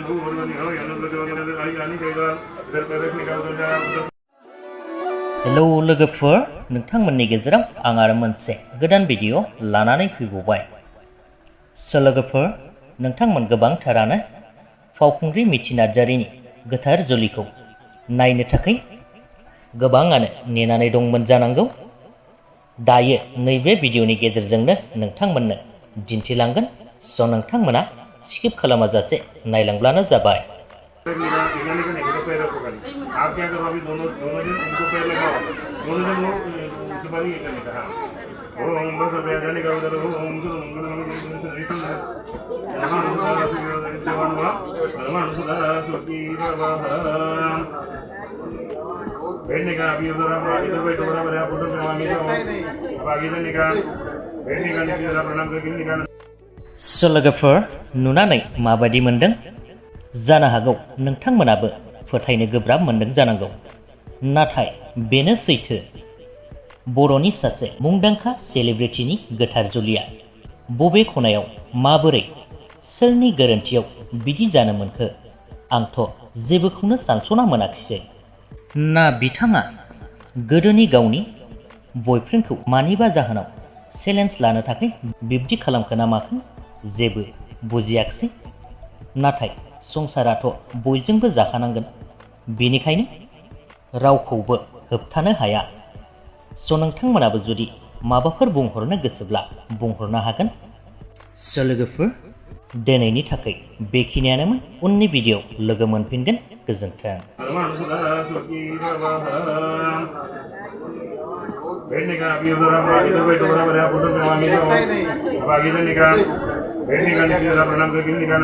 Hello लोगोफोर, नोंथांमोननि गेजेराव आं आरो मोनसे गोदान भिडिअ लानानै फैबावबाय। लोगोफोर, नोंथांमोन गोबांथारानो फावखुंग्रि मिथि नार्जारीनि गोथार जुलिखौ नायनो थाखाय गोबाङानो नेनानै दंमोन जानांगौ। दायो नैबे भिडिअनि गेजेरजोंनो नोंथांमोननो दिन्थिलांगोन, नोंथांमोना स्किप खालामाजासे नायलांब्लानो जाबाय। आप क्या करो अभी दोनों दिन उनको पैर लगाओ, दोनों दिन वो उसके बाद ये करने का। ओम बस जाने का उधर ओम से बैठने का अभी उधर इधर बैठो बराबर है, उधर से आगे जाओ, अब आगे जाने का बैठने का नीचे जरा प्रणाम करके निकाल। लोगोफोर, नुनानै माबायदि मोनदों? जानो हागौ नोंथांमोनाबो फोथायनो गोब्राब मोनदों जानांगौ, नाथाय बेनो सैथो। बर'नि सासे मुंदांखा सेलिब्रिटिनि गोथार जुलिया बबे खनायाव माबोरै सोरनि गोरोन्थियाव बिदि जानो मोनखो आंथ' जेबोखौनो सानस'ना मोनाखिसै। ना बिथाङा गोदोनि गावनि बयफ्रेन्डखौ मानिबा जाहोनाव चेलेन्ज लानो थाखाय बिब्दि खालामखो ना माखो जेबो बुजियाखिसै। नाथाय संसाराथ' बयजोंबो जाखानांगोन, बेनिखायनो रावखौबो होबथानो हाया। नोंथांमोनाबो जुदि माबाफोर बुंहरनो गोसोब्ला बुंहरनो हागोन। लोगोफोर, दिनैनि थाखाय बेखिनियानोमोन। उननि भिडिअ लोगो मोनफिनगोन। गोजोन्थों। बैठने का अभी उधर इधर बैठो बराबर है, उधर से आगे जाओ, अब आगे जाने का बैठने का नीचे जरा प्रणाम करके निकाल।